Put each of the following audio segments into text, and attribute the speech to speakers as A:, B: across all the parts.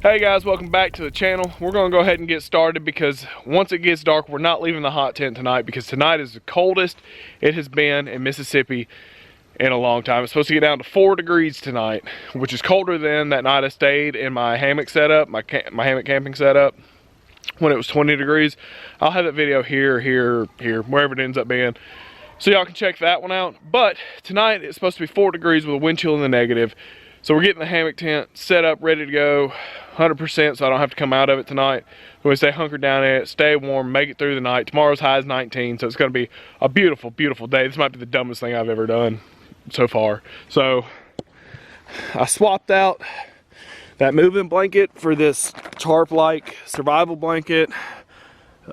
A: Hey guys, welcome back to the channel. We're gonna go ahead and get started because once it gets dark, we're not leaving the hot tent tonight because tonight is the coldest it has been in Mississippi in a long time. It's supposed to get down to 4 degrees tonight, which is colder than that night I stayed in my hammock setup, my hammock camping setup, when it was 20 degrees. I'll have that video here, wherever it ends up being, so y'all can check that one out. But tonight it's supposed to be 4 degrees with a wind chill in the negative. So we're getting the hammock tent set up, ready to go, 100%, so I don't have to come out of it tonight. So we stay hunkered down in it, stay warm, make it through the night. Tomorrow's high is 19, so it's gonna be a beautiful, beautiful day. This might be the dumbest thing I've ever done so far. So I swapped out that moving blanket for this tarp-like survival blanket.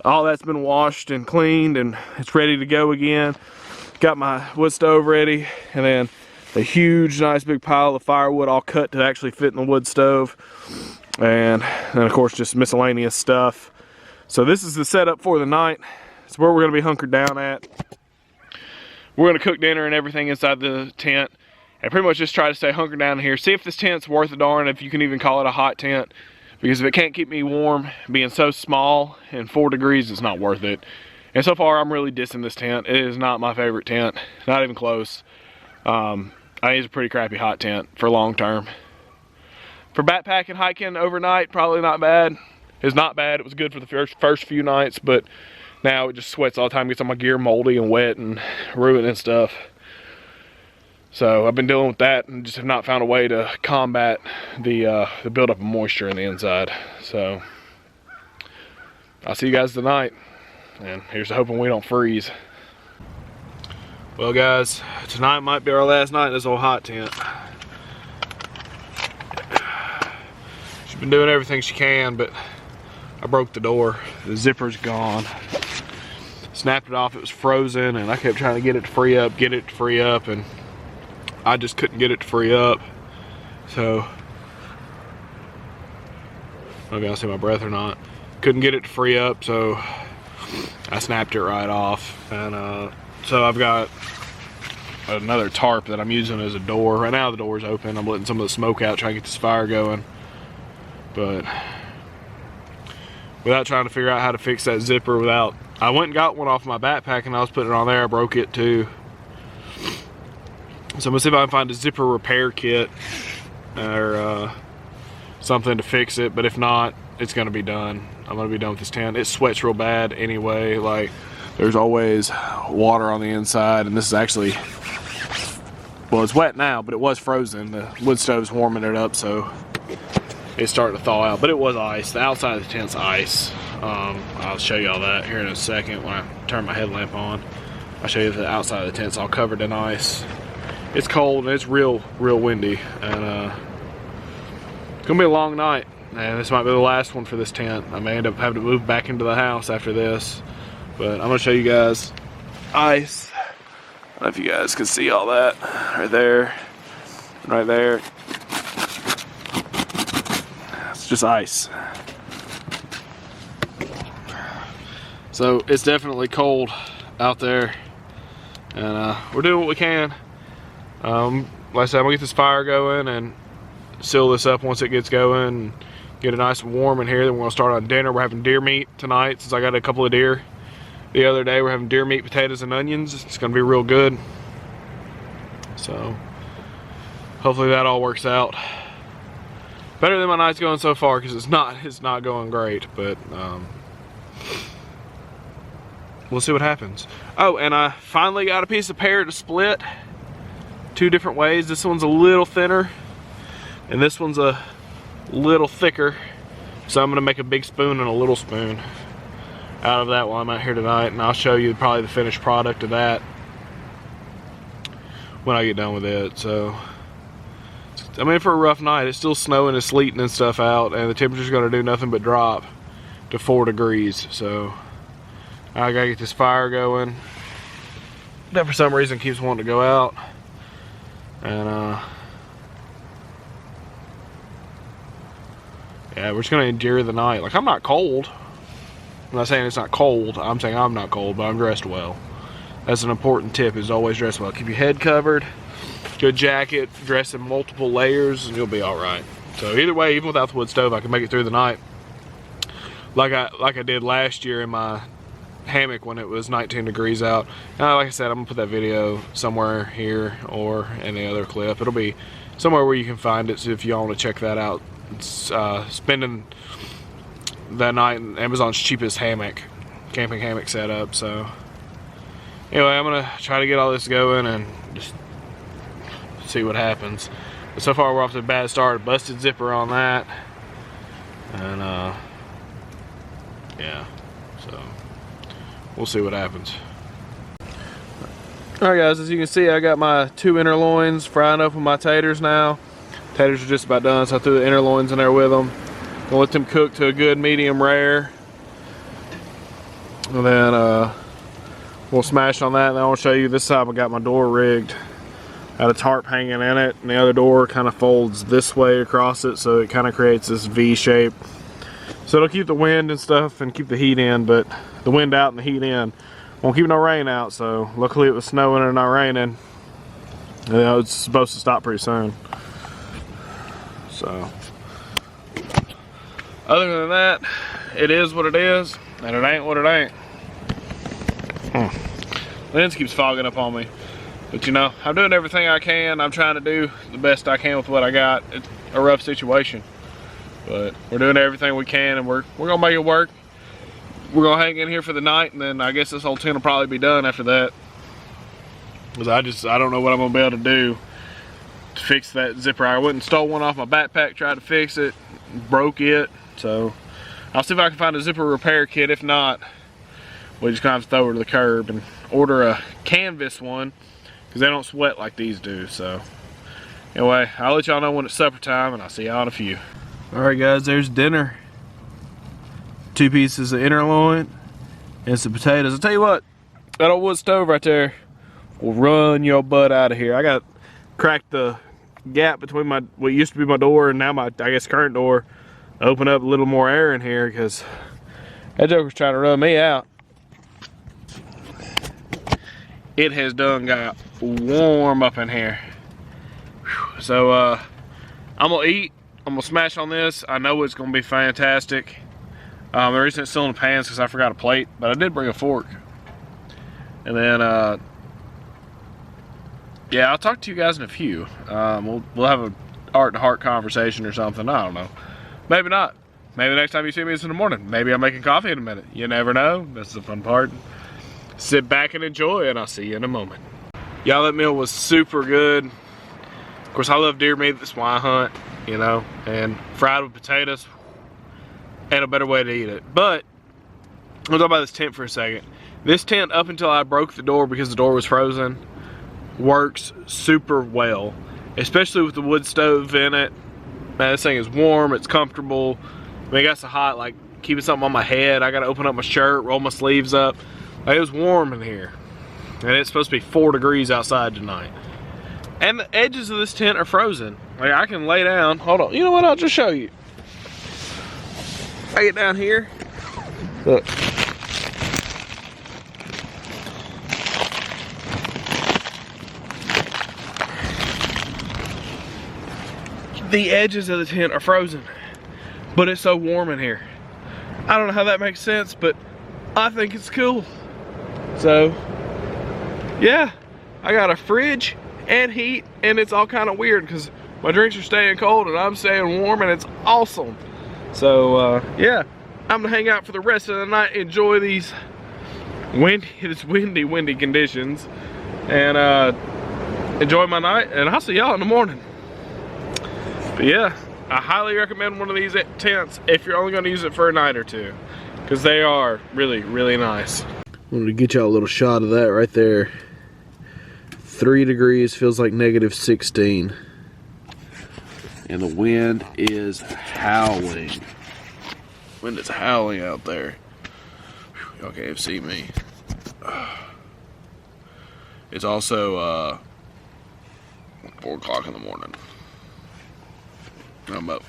A: All that's been washed and cleaned and it's ready to go again. Got my wood stove ready, and then a huge, nice big pile of firewood all cut to actually fit in the wood stove. And then of course just miscellaneous stuff. So this is the setup for the night. It's where we're gonna be hunkered down at. We're gonna cook dinner and everything inside the tent and pretty much just try to stay hunkered down here. See if this tent's worth a darn, if you can even call it a hot tent. Because if it can't keep me warm, being so small and 4 degrees, it's not worth it. And so far I'm really dissing this tent. It is not my favorite tent, not even close. I think it's a pretty crappy hot tent for long term. For backpacking, hiking overnight, probably not bad. It's not bad. It was good for the first few nights, but now it just sweats all the time, gets on my gear moldy and wet and ruining stuff. So I've been dealing with that and just have not found a way to combat the buildup of moisture in the inside. So I'll see you guys tonight, and here's to hoping we don't freeze. Well guys, tonight might be our last night in this old hot tent. She's been doing everything she can, but I broke the door. The zipper's gone. Snapped it off, it was frozen, and I kept trying to get it to free up, and I just couldn't get it to free up. So, I don't know if y'all see my breath or not. Couldn't get it to free up, so I snapped it right off. And so I've got another tarp that I'm using as a door. Right now the door's open. I'm letting some of the smoke out, trying to get this fire going. But without trying to figure out how to fix that zipper I went and got one off my backpack and I was putting it on there. I broke it too. So I'm gonna see if I can find a zipper repair kit or something to fix it. But if not, it's gonna be done. I'm gonna be done with this tent. It sweats real bad anyway. Like, there's always water on the inside, and this is actually, well, it's wet now, but it was frozen. The wood stove's warming it up, so it's starting to thaw out. But it was ice. The outside of the tent's ice. I'll show you all that here in a second when I turn my headlamp on. I'll show you the outside of the tent's all covered in ice. It's cold and it's real windy, and it's gonna be a long night. And this might be the last one for this tent. I may end up having to move back into the house after this. But I'm gonna show you guys ice. I don't know if you guys can see all that right there and right there. It's just ice. So it's definitely cold out there, and we're doing what we can. Like I said, I'm gonna get this fire going and seal this up once it gets going and get it nice and warm in here. Then we're gonna start on dinner. We're having deer meat tonight since I got a couple of deer the other day. We're having deer meat, potatoes, and onions. It's gonna be real good. So hopefully that all works out. Better than my night's going so far, because it's not going great, but we'll see what happens. Oh, and I finally got a piece of pear to split 2 different ways. This one's a little thinner and this one's a little thicker. So I'm gonna make a big spoon and a little spoon out of that while I'm out here tonight, and I'll show you probably the finished product of that when I get done with it. So I mean, for a rough night. It's still snowing and sleeting and stuff out, and the temperature's gonna do nothing but drop to 4 degrees. So I gotta get this fire going. That for some reason keeps wanting to go out. And yeah, we're just gonna endure the night. Like, I'm not cold. I'm not saying it's not cold. I'm saying I'm not cold, but I'm dressed well. That's an important tip, is always dress well. Keep your head covered, good jacket, dress in multiple layers, and you'll be all right. So either way, even without the wood stove, I can make it through the night. Like I did last year in my hammock when it was 19 degrees out. Like I said, I'm gonna put that video somewhere here or in the other clip. It'll be somewhere where you can find it, so if y'all want to check that out. It's spending that night in Amazon's cheapest camping hammock setup. So anyway, I'm gonna try to get all this going and just see what happens. But so far we're off to a bad start. Busted zipper on that, and yeah, so we'll see what happens. Alright guys, as you can see, I got my 2 inner loins frying up with my taters now. Taters are just about done, so I threw the inner loins in there with them. Gonna let them cook to a good medium rare. And then we'll smash on that, and then I'll show you this side. I got my door rigged. Got a tarp hanging in it, and the other door kind of folds this way across it, so it kind of creates this V shape. So it'll keep the wind and stuff and keep the heat in, but the wind out and the heat in. Won't keep no rain out, so luckily it was snowing and not raining. You know, it's supposed to stop pretty soon. So, other than that, it is what it is, and it ain't what it ain't. Lens keeps fogging up on me. But you know, I'm doing everything I can. I'm trying to do the best I can with what I got. It's a rough situation, but we're doing everything we can, and we're gonna make it work. We're gonna hang in here for the night, and then I guess this whole tent will probably be done after that. Cause I don't know what I'm gonna be able to do to fix that zipper. I went and stole one off my backpack, tried to fix it, broke it. So I'll see if I can find a zipper repair kit. If not, we just gonna have to throw it to the curb and order a canvas one, because they don't sweat like these do. So anyway, I'll let y'all know when it's supper time, and I'll see y'all in a few. All right guys, there's dinner. 2 pieces of inner loin and some potatoes. I'll tell you what, that old wood stove right there will run your butt out of here. I got cracked the gap between what used to be my door and now my, I guess, current door. Open up a little more air in here, because that joker's trying to run me out. It has done got warm up in here. Whew. So I'm gonna eat. I'm gonna smash on this. I know it's gonna be fantastic. The reason it's still in the pan is because I forgot a plate, but I did bring a fork. And then, yeah, I'll talk to you guys in a few. We'll have a heart-to-heart conversation or something. I don't know. Maybe not. Maybe the next time you see me is in the morning. Maybe I'm making coffee in a minute. You never know. That's the fun part. Sit back and enjoy, and I'll see you in a moment. Y'all, that meal was super good. Of course, I love deer meat. That's why I hunt, you know, and fried with potatoes. And a better way to eat it. But I'll talk about this tent for a second. This tent, up until I broke the door because the door was frozen, works super well, especially with the wood stove in it. Man, this thing is warm, it's comfortable. I mean, it got so hot, like keeping something on my head. I gotta open up my shirt, roll my sleeves up. Like, it was warm in here, and it's supposed to be 4 degrees outside tonight. And the edges of this tent are frozen. Like, I can lay down. Hold on, you know what? I'll just show you. I get down here, look. The edges of the tent are frozen, but it's so warm in here. I don't know how that makes sense, but I think it's cool. So, yeah, I got a fridge and heat, and it's all kind of weird because my drinks are staying cold and I'm staying warm, and it's awesome. So yeah, I'm gonna hang out for the rest of the night, enjoy these windy conditions, and enjoy my night, and I'll see y'all in the morning. But yeah, I highly recommend one of these tents if you're only gonna use it for a night or two, because they are really, really nice. Wanted to get y'all a little shot of that right there. 3 degrees, feels like -16. And the wind is howling. Wind is howling out there. Y'all can't even see me. It's also 4 o'clock in the morning. I'm up.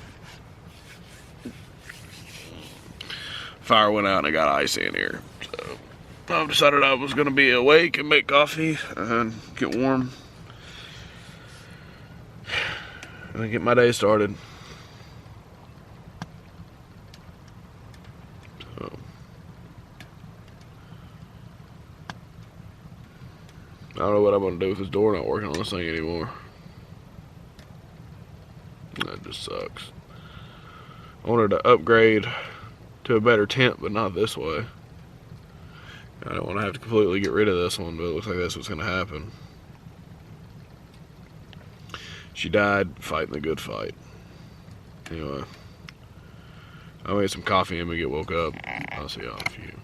A: Fire went out and it got icy in here. So I've decided I was gonna be awake and make coffee and get warm and get my day started. I don't know what I'm gonna do with this door not working on this thing anymore. That just sucks. I wanted to upgrade to a better tent, but not this way. I don't want to have to completely get rid of this one, but it looks like that's what's gonna happen. She died fighting the good fight. Anyway, I'll get some coffee and we get woke up. I'll see y'all in a few.